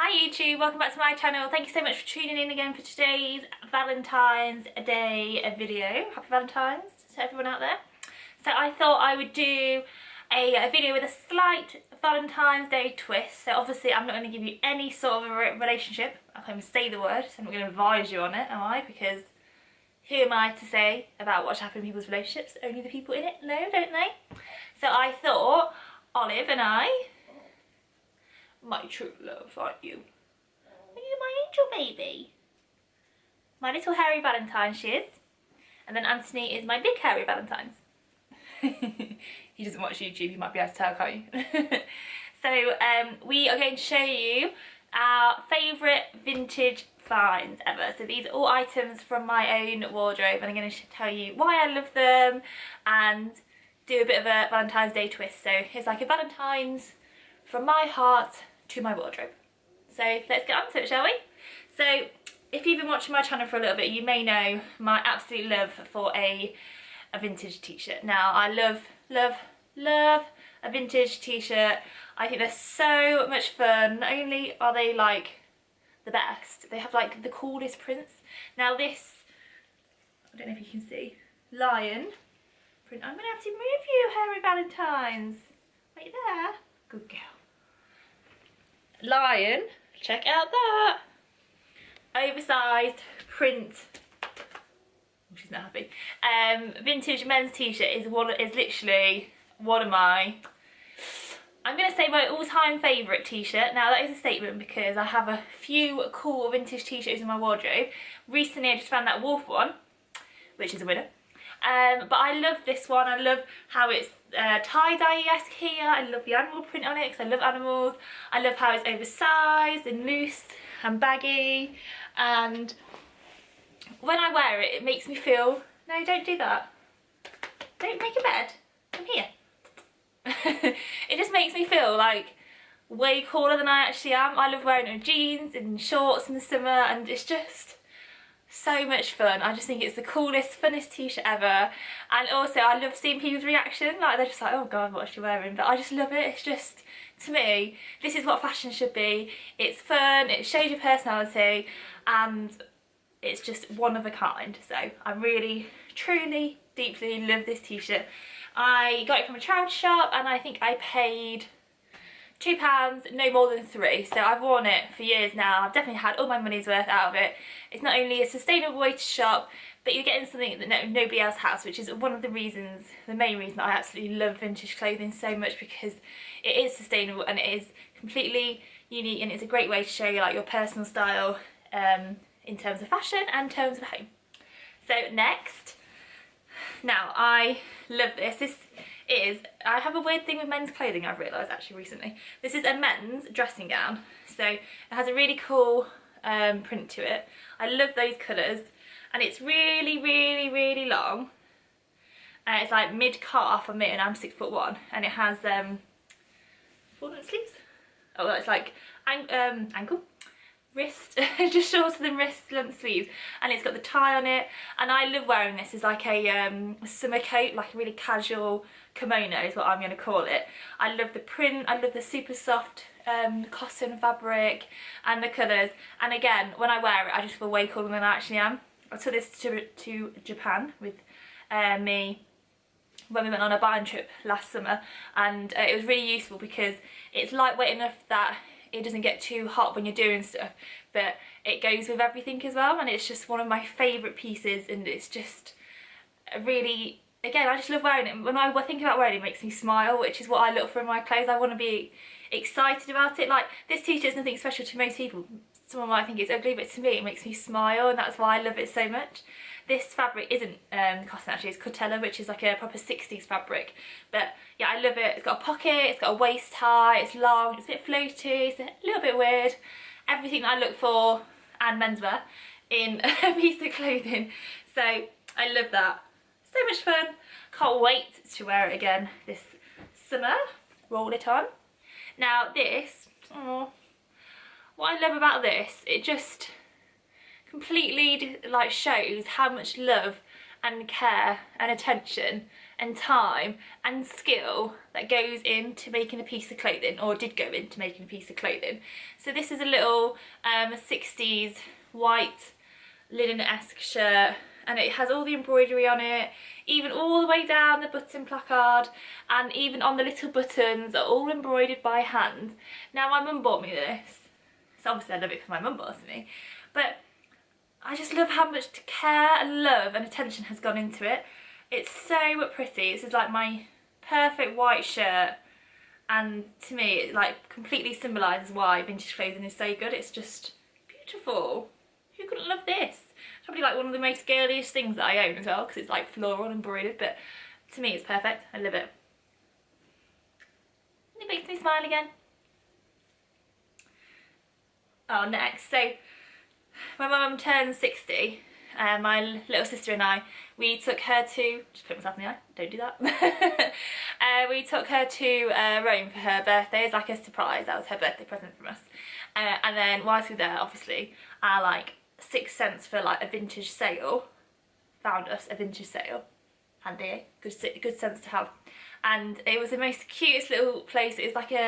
Hi YouTube, welcome back to my channel. Thank you so much for tuning in again for today's Valentine's Day video. Happy Valentine's to everyone out there. So I thought I would do a video with a slight Valentine's Day twist. So obviously I'm not going to give you any sort of a relationship. I can't even say the word, so I'm not going to advise you on it, am I? Because who am I to say about what's happened in people's relationships? Only the people in it know, don't they? So I thought Olive and I, my true love, aren't you? Are you my angel baby? My little hairy Valentine she is. And then Anthony is my big hairy Valentine's. He doesn't watch YouTube, you might be able to tell, can't you? So we are going to show you our favourite vintage finds ever. So these are all items from my own wardrobe, and I'm going to tell you why I love them and do a bit of a Valentine's Day twist. So it's like a Valentine's from my heart to my wardrobe. So let's get on to it, shall we? So if you've been watching my channel for a little bit, you may know my absolute love for a vintage t-shirt. Now I love a vintage t-shirt. I think they're so much fun. Not only are they like the best, they have like the coolest prints. Now this, I don't know if you can see, lion print. I'm gonna have to move you, hairy Valentines. Right there. Good girl. Lion, check out that oversized print. She's not happy. Vintage men's t-shirt is literally one of my, I'm gonna say my all-time favourite t-shirt. Now that is a statement because I have a few cool vintage t-shirts in my wardrobe. Recently I just found that wolf one, which is a winner. But I love this one. I love how it's tie-dye-esque here. I love the animal print on it because I love animals. I love how it's oversized and loose and baggy, and when I wear it, it makes me feel, no, don't do that. Don't make a bed. Come here. It just makes me feel like way cooler than I actually am. I love wearing it with jeans and shorts in the summer, and it's just so much fun. I just think it's the coolest, funnest t-shirt ever. And also I love seeing people's reaction, like they're just like, oh god, what's she wearing? But I just love it. It's just, to me, this is what fashion should be. It's fun, it shows your personality, and it's just one of a kind. So I really, truly, deeply love this t-shirt. I got it from a charity shop and I think I paid £2, no more than £3. So I've worn it for years now. I've definitely had all my money's worth out of it. It's not only a sustainable way to shop, but you're getting something that nobody else has, which is one of the reasons, the main reason I absolutely love vintage clothing so much, because it is sustainable and it is completely unique, and it's a great way to show you like your personal style in terms of fashion and in terms of home. So next, now I love this. This is, I have a weird thing with men's clothing, I've realised actually recently. This is a men's dressing gown. So it has a really cool print to it. I love those colours, and it's really, really, really long. It's like mid-calf on me, and I'm 6'1", and it has full-length sleeves. Oh, it's like ankle, wrist, just shorter than wrist length sleeves, and it's got the tie on it. And I love wearing this as like a summer coat, like a really casual kimono is what I'm going to call it. I love the print, I love the super soft cotton fabric and the colours, and again when I wear it I just feel way cooler than I actually am. I took this to Japan with me when we went on a buying trip last summer, and it was really useful because it's lightweight enough that it doesn't get too hot when you're doing stuff, but it goes with everything as well, and it's just one of my favourite pieces, and it's just really, again, I just love wearing it. When I think about wearing it, it makes me smile, which is what I look for in my clothes. I want to be excited about it. Like, this t-shirt is nothing special to most people. Someone might think it's ugly, but to me it makes me smile, and that's why I love it so much. This fabric isn't cotton actually, it's Cotella, which is like a proper 60s fabric. But yeah, I love it. It's got a pocket, it's got a waist tie, it's long, it's a bit floaty, it's a little bit weird. Everything that I look for, and menswear, in a piece of clothing. So I love that. So much fun. Can't wait to wear it again this summer. Roll it on. Now this, oh, what I love about this, it just completely like shows how much love and care and attention and time and skill that goes into making a piece of clothing, or did go into making a piece of clothing. So this is a little 60s white linen-esque shirt, and it has all the embroidery on it, even all the way down the button placard, and even on the little buttons are all embroidered by hand. Now my mum bought me this, so obviously I love it because my mum bought it to me, but I just love how much care and love and attention has gone into it. It's so pretty. This is like my perfect white shirt, and to me it like completely symbolises why vintage clothing is so good. It's just beautiful. Who couldn't love this? It's probably like one of the most girliest things that I own as well, because it's like floral embroidered, but to me it's perfect. I love it. And it makes me smile again. Oh, next. So my mum turned 60, and my little sister and I, we took her to, just put myself in the eye, don't do that. We took her to Rome for her birthday as like a surprise. That was her birthday present from us. And then whilst we were there, obviously, our like 6 cents for like a vintage sale found us a vintage sale. Handy, eh? Good sense to have. And it was the most cutest little place. It was like in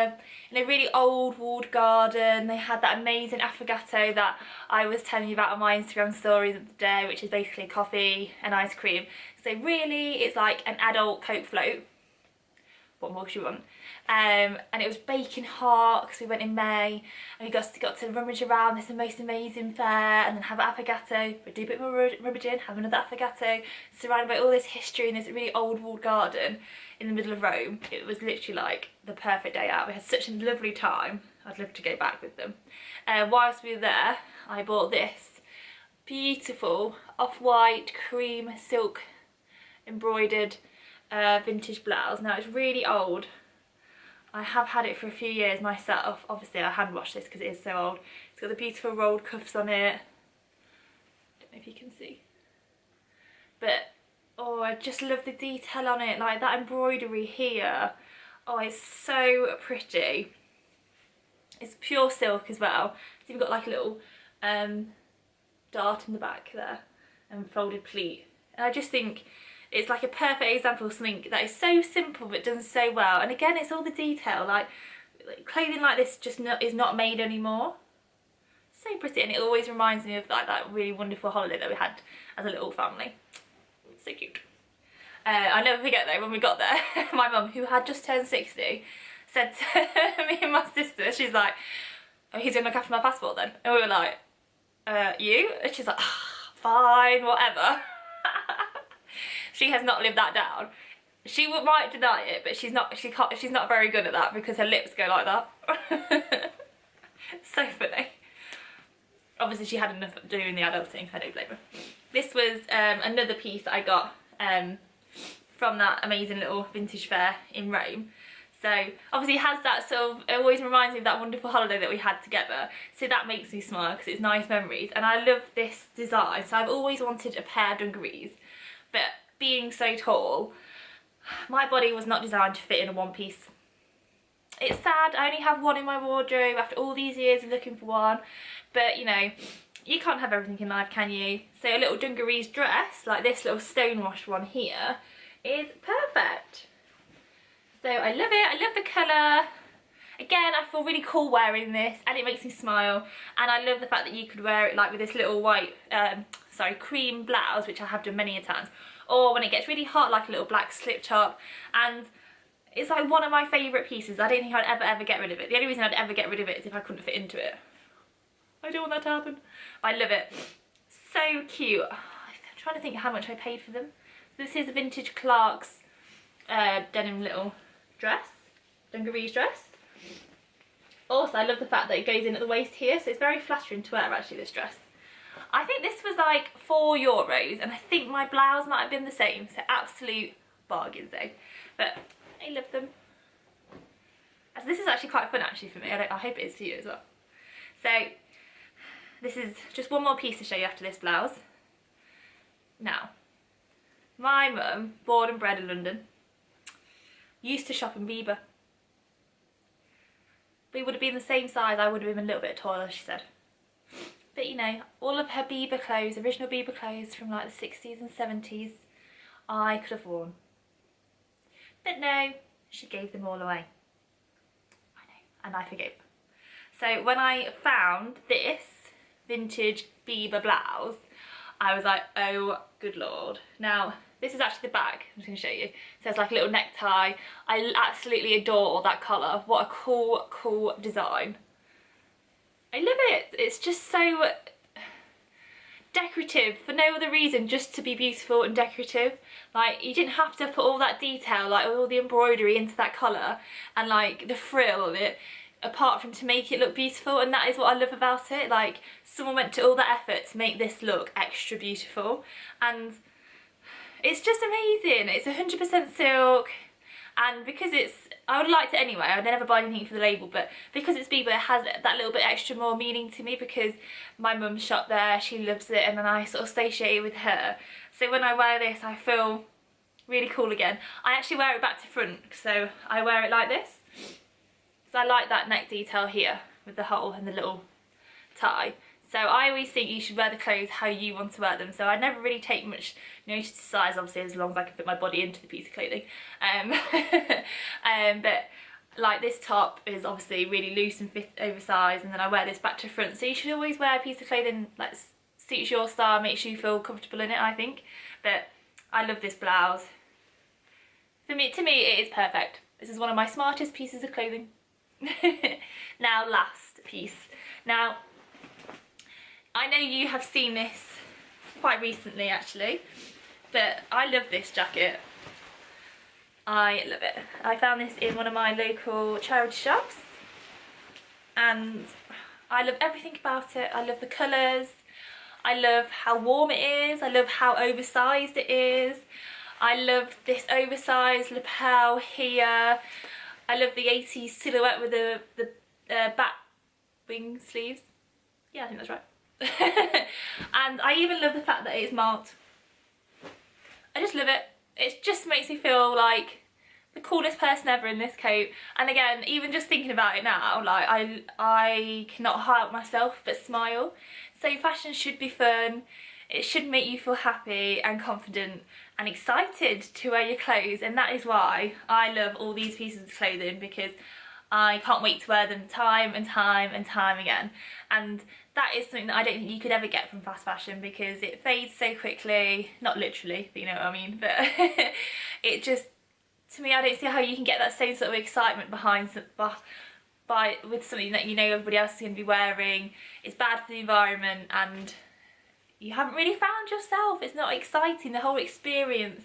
a really old walled garden. They had that amazing affogato that I was telling you about on my Instagram stories of the day, which is basically coffee and ice cream. So really, it's like an adult Coke float. What more could you want? And it was baking hot because we went in May, and we got to rummage around this most amazing fair, and then have an affogato, but do a bit more rummaging, have another affogato, surrounded by all this history in this really old walled garden in the middle of Rome. It was literally like the perfect day out. We had such a lovely time. I'd love to go back with them. Whilst we were there, I bought this beautiful off-white cream silk embroidered vintage blouse. Now it's really old. I have had it for a few years myself. Obviously I hand washed this because it is so old. It's got the beautiful rolled cuffs on it. Don't know if you can see. But oh, I just love the detail on it, like that embroidery here. Oh, it's so pretty. It's pure silk as well. So you've got like a little dart in the back there and folded pleat. And I just think it's like a perfect example of something that is so simple but done so well. And again, it's all the detail. Like clothing like this just is not made anymore. So pretty, and it always reminds me of like that really wonderful holiday that we had as a little family. So cute. I'll never forget though, when we got there, my mum, who had just turned 60, said to me and my sister, she's like, oh, he's gonna look after my passport then? And we were like, you? And she's like, oh, fine, whatever. She has not lived that down. She might deny it, but she's not very good at that because her lips go like that. So funny. Obviously she had enough doing the adulting, I don't blame her. This was another piece that I got from that amazing little vintage fair in Rome. So obviously it has that sort of, it always reminds me of that wonderful holiday that we had together. So that makes me smile because it's nice memories. And I love this design. So I've always wanted a pair of dungarees, but being so tall, my body was not designed to fit in a one piece. It's sad, I only have one in my wardrobe after all these years of looking for one, but you know, you can't have everything in life, can you? So a little dungarees dress, like this little stonewashed one here, is perfect. So I love it, I love the colour. Again, I feel really cool wearing this, and it makes me smile, and I love the fact that you could wear it like with this little white, cream blouse, which I have done many a times, or when it gets really hot, like a little black slip top. And it's like one of my favourite pieces. I don't think I'd ever get rid of it. The only reason I'd ever get rid of it is if I couldn't fit into it. I don't want that to happen. I love it. So cute. I'm trying to think how much I paid for them. This is a vintage Clark's denim little dress, dungarees dress. Also, I love the fact that it goes in at the waist here, so it's very flattering to wear actually, this dress. I think this was like €4, and I think my blouse might have been the same, so absolute bargains though. But I love them. As this is actually quite fun actually for me. I hope it is for you as well. So this is just one more piece to show you after this blouse. Now, my mum, born and bred in London, used to shop in Bieber. We would have been the same size, I would have been a little bit taller, she said. But you know, all of her Bieber clothes, original Bieber clothes from like the 60s and 70s, I could have worn. But no, she gave them all away. I know, and I forgave. So when I found this vintage Bieber blouse, I was like, oh good lord. Now this is actually the back, I'm just going to show you. So it's like a little necktie. I absolutely adore that colour. What a cool design. I love it. It's just so decorative for no other reason, just to be beautiful and decorative. Like, you didn't have to put all that detail, like all the embroidery into that colour and like the frill of it, apart from to make it look beautiful. And that is what I love about it. Like, someone went to all that effort to make this look extra beautiful, and it's just amazing. It's 100% silk, and because it's, I would like it anyway, I'd never buy anything for the label, but because it's Bieber, it has that little bit extra more meaning to me because my mum shopped there, she loves it, and then I sort of associate with her. So when I wear this, I feel really cool again. I actually wear it back to front, so I wear it like this. So I like that neck detail here with the hole and the little tie. So I always think you should wear the clothes how you want to wear them. So I never really take much notice to size, obviously, as long as I can fit my body into the piece of clothing. But like, this top is obviously really loose and fit oversized, and then I wear this back to front. So you should always wear a piece of clothing that suits your style, makes you feel comfortable in it, I think. But I love this blouse. To me it is perfect. This is one of my smartest pieces of clothing. Now, last piece. Now, I know you have seen this quite recently actually, but I love this jacket. I love it. I found this in one of my local charity shops, and I love everything about it. I love the colours, I love how warm it is, I love how oversized it is. I love this oversized lapel here. I love the 80s silhouette with the bat wing sleeves. Yeah, I think that's right. And I even love the fact that it's marked. I just love it. It just makes me feel like the coolest person ever in this coat. And again, even just thinking about it now, like, I cannot help myself but smile. So fashion should be fun. It should make you feel happy and confident and excited to wear your clothes, and that is why I love all these pieces of clothing, because I can't wait to wear them time and time and time again. And that is something that I don't think you could ever get from fast fashion, because it fades so quickly. Not literally, but you know what I mean. But it just, to me, I don't see how you can get that same sort of excitement behind with something that you know everybody else is going to be wearing. It's bad for the environment, and you haven't really found yourself. It's not exciting. The whole experience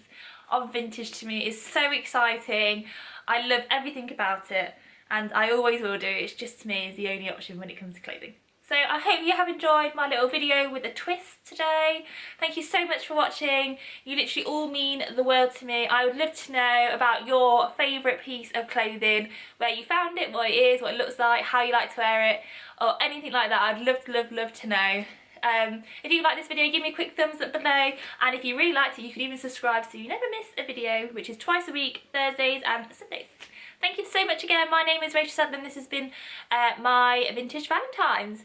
of vintage to me is so exciting. I love everything about it, and I always will do. It's just, to me, is the only option when it comes to clothing. So I hope you have enjoyed my little video with a twist today. Thank you so much for watching. You literally all mean the world to me. I would love to know about your favourite piece of clothing, where you found it, what it is, what it looks like, how you like to wear it, or anything like that. I'd love to know. If you like this video, give me a quick thumbs up below, and if you really liked it, you can even subscribe so you never miss a video, which is twice a week, Thursdays and Sundays. Thank you so much again. My name is Rachael XOX, and this has been my Vintage Valentines.